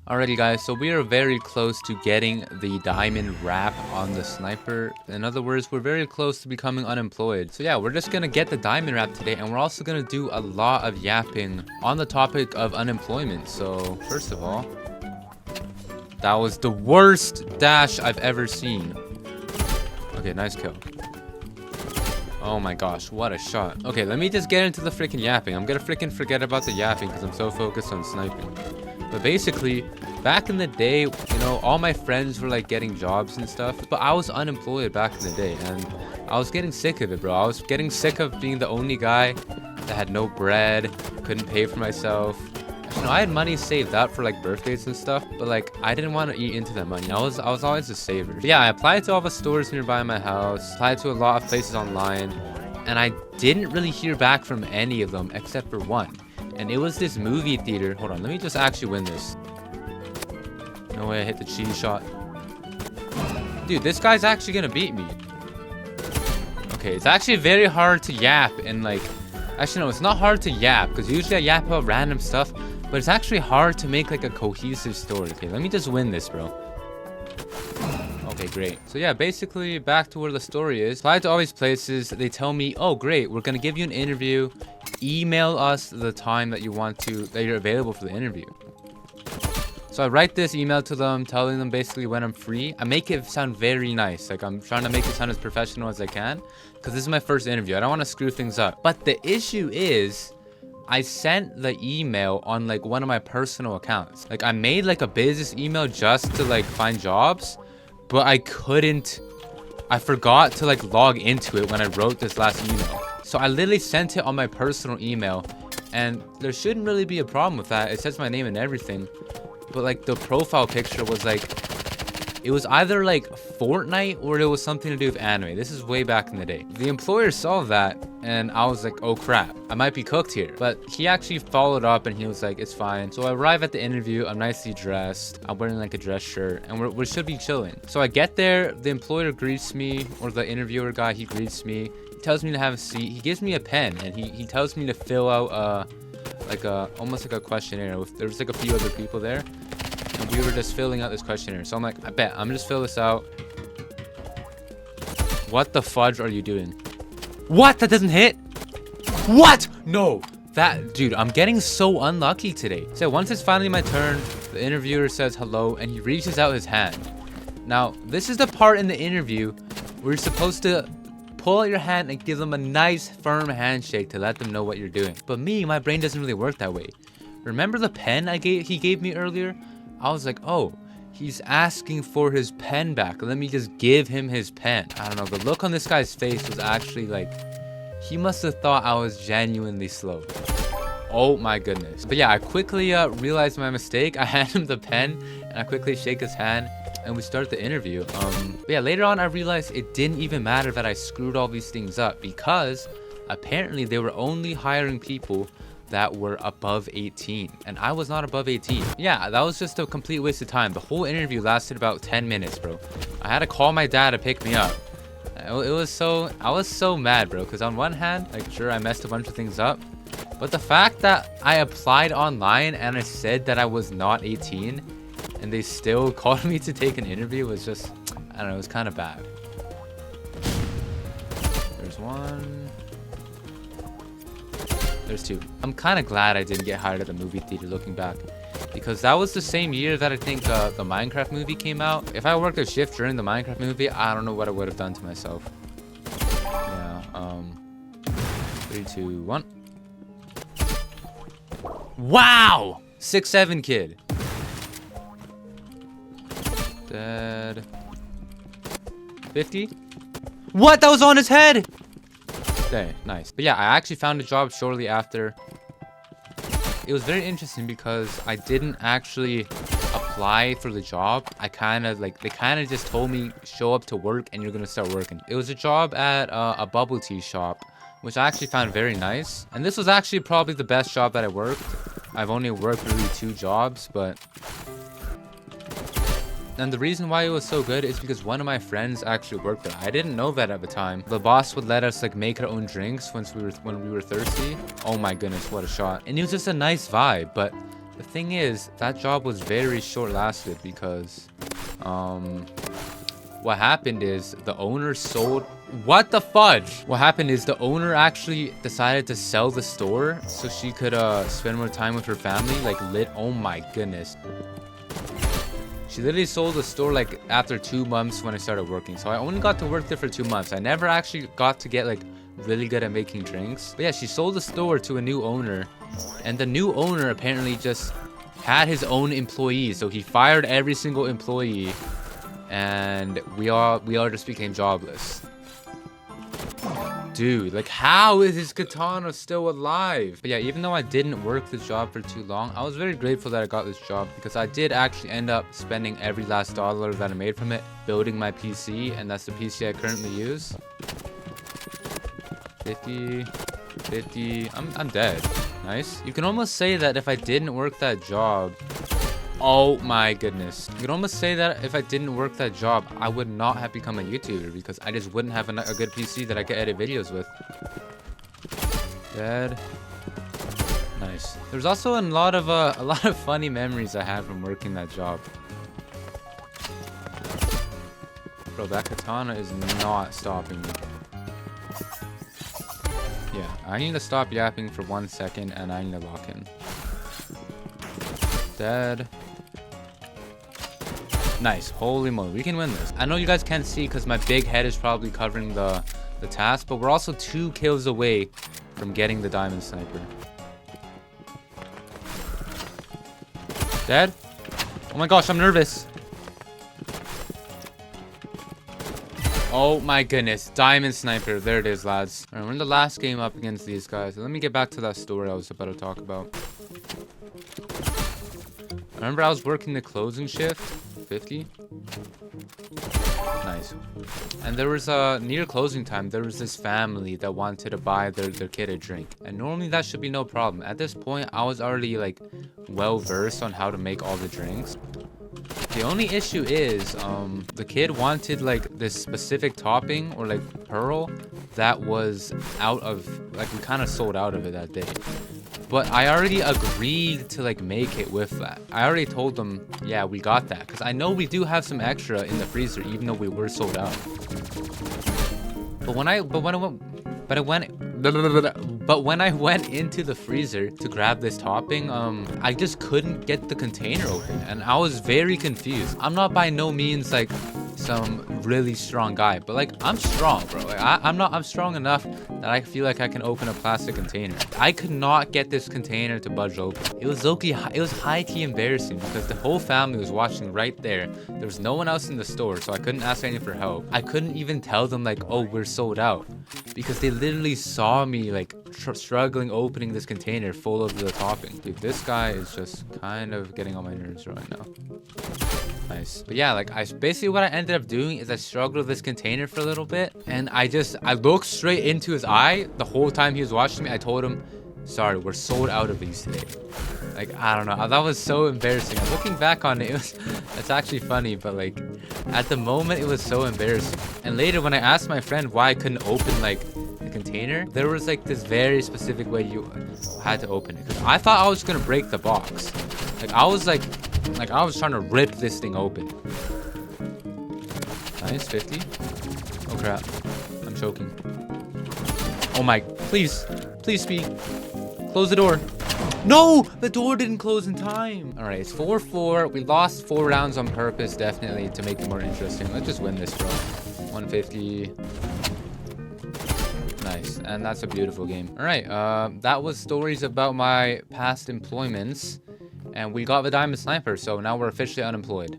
Alrighty guys, so we are very close to getting the diamond wrap on the sniper. In other words, we're very close to becoming unemployed. So yeah, we're just gonna get the diamond wrap today, and we're also gonna do a lot of yapping on the topic of unemployment. So first of all, that was the worst dash I've ever seen. Okay, nice kill. Oh my gosh, what a shot. Okay, let me just get into the freaking yapping. I'm gonna freaking forget about the yapping because I'm so focused on sniping. But basically, back in the day, you know, all my friends were like getting jobs and stuff, but I was unemployed back in the day, and I was getting sick of it, bro. I was getting sick of being the only guy that had no bread, couldn't pay for myself. You know, I had money saved up for like birthdays and stuff, but like I didn't want to eat into that money. I was always a saver. But yeah, I applied to all the stores nearby my house, applied to a lot of places online, and I didn't really hear back from any of them except for one. And it was this movie theater. Hold on, let me just actually win this. No way I hit the cheese shot. Dude, this guy's actually gonna beat me. Okay, it's actually very hard to yap and like... Actually, no, it's not hard to yap, because usually I yap about random stuff, but it's actually hard to make like a cohesive story. Okay, let me just win this, bro. Okay, great. So yeah, basically back to where the story is. Apply to all these places. They tell me, oh great, we're gonna give you an interview. Email us the time that you're available for the interview. So I write this email to them, telling them basically when I'm free. I make it sound very nice. Like I'm trying to make it sound as professional as I can, because this is my first interview. I don't want to screw things up. But the issue is, I sent the email on like one of my personal accounts. Like I made like a business email just to like find jobs, but I forgot to like log into it when I wrote this last email. So I literally sent it on my personal email, and there shouldn't really be a problem with that. It says my name and everything, but like the profile picture was like, it was either like Fortnite or it was something to do with anime. This is way back in the day. The employer saw that, and I was like, oh crap, I might be cooked here. But he actually followed up and he was like, it's fine. So I arrive at the interview, I'm nicely dressed, I'm wearing like a dress shirt, and we should be chilling. So I get there, the employer greets me, or the interviewer guy, he greets me. He tells me to have a seat. He gives me a pen, and he tells me to fill out almost like a questionnaire. There was like a few other people there, and we were just filling out this questionnaire. So I'm like, I bet I'm gonna just fill this out. What the fudge are you doing? What? That doesn't hit? What? No. That, dude, I'm getting so unlucky today. So once it's finally my turn, the interviewer says hello, and he reaches out his hand. Now, this is the part in the interview where you're supposed to pull out your hand and give them a nice firm handshake to let them know what you're doing. But me, my brain doesn't really work that way. Remember the pen he gave me earlier? I was like, oh, he's asking for his pen back. Let me just give him his pen. I don't know, the look on this guy's face was actually like, he must have thought I was genuinely slow. Oh my goodness. But yeah, I quickly realized my mistake. I hand him the pen, and I quickly shake his hand, and we start the interview. But yeah, later on I realized it didn't even matter that I screwed all these things up, because apparently they were only hiring people that were above 18, and I was not above 18. Yeah, that was just a complete waste of time. The whole interview lasted about 10 minutes, bro. I had to call my dad to pick me up. I was so mad, bro, because on one hand, like, sure, I messed a bunch of things up, but the fact that I applied online and I said that I was not 18, and they still called me to take an interview was just, I don't know, it was kind of bad. There's one. There's two. I'm kind of glad I didn't get hired at the movie theater looking back, because that was the same year that I think the Minecraft movie came out. If I worked a shift during the Minecraft movie, I don't know what I would have done to myself. Yeah, 3, 2, 1. Wow! 6'7" kid. Dead. 50? What? That was on his head! Okay, nice. But yeah, I actually found a job shortly after. It was very interesting because I didn't actually apply for the job. They kind of just told me, show up to work and you're gonna start working. It was a job at a bubble tea shop, which I actually found very nice. And this was actually probably the best job that I worked. I've only worked really 2 jobs, but... And the reason why it was so good is because one of my friends actually worked there. I didn't know that at the time. The boss would let us like make our own drinks when we were thirsty. Oh my goodness, what a shot. And it was just a nice vibe, but The thing is, that job was very short-lasted because, what happened is the owner sold... What the fudge? What happened is the owner actually decided to sell the store so she could spend more time with her family. Like, oh my goodness. She literally sold the store like after 2 months when I started working. So I only got to work there for 2 months. I never actually got to get like really good at making drinks. But yeah, she sold the store to a new owner. And the new owner apparently just had his own employees. So he fired every single employee. And we all just became jobless. Dude, like, how is this katana still alive? But yeah, even though I didn't work this job for too long, I was very grateful that I got this job because I did actually end up spending every last dollar that I made from it building my PC, and that's the PC I currently use. 50, 50. I'm dead. Nice. You can almost say that if I didn't work that job... Oh my goodness. You could almost say that if I didn't work that job, I would not have become a YouTuber because I just wouldn't have a good PC that I could edit videos with. Dead. Nice. There's also a lot of funny memories I had from working that job. Bro, that katana is not stopping me. Yeah, I need to stop yapping for 1 second and I need to lock in. Dead. Nice. Holy moly, we can win this. I know you guys can't see because my big head is probably covering the task, but we're also 2 kills away from getting the diamond sniper. Dead? Oh my gosh, I'm nervous. Oh my goodness, diamond sniper. There it is, lads. All right, we're in the last game up against these guys. Let me get back to that story I was about to talk about. Remember I was working the closing shift? 50? Nice. And there was near closing time, there was this family that wanted to buy their kid a drink. And normally that should be no problem. At this point, I was already like well versed on how to make all the drinks. The only issue is the kid wanted like this specific topping or like pearl that was out of, like, we kind of sold out of it that day. But I already agreed to like make it with that. I already told them, yeah, we got that, because I know we do have some extra in the freezer even though we were sold out. But when I went into the freezer to grab this topping, I just couldn't get the container open and I was very confused. I'm not by no means like some really strong guy, but like I'm strong, bro. Like, I'm strong enough that I feel like I can open a plastic container. I could not get this container to budge open. It was high-key embarrassing because the whole family was watching right there. There was no one else in the store, so I couldn't ask anyone for help. I couldn't even tell them like, oh, we're sold out, because they literally saw me like struggling opening this container full of the topping. Dude, this guy is just kind of getting on my nerves right now. Nice. But yeah, like basically what I ended up doing is I struggled with this container for a little bit, and I looked straight into his eye the whole time he was watching me. I told him, sorry, we're sold out of these today. Like, I don't know, that was so embarrassing. Looking back on it, it's actually funny, but like at the moment it was so embarrassing. And later when I asked my friend why I couldn't open like the container, there was like this very specific way you had to open it, because I thought I was gonna break the box. I was trying to rip this thing open. Nice. 50. Oh crap, I'm choking. Oh my, please speak. Close the door. No, the door didn't close in time. All right, it's 4-4. We lost 4 rounds on purpose, definitely, to make it more interesting. Let's just win this, bro. 150. Nice, and that's a beautiful game. All right, that was stories about my past employments, and we got the diamond sniper, so now we're officially unemployed.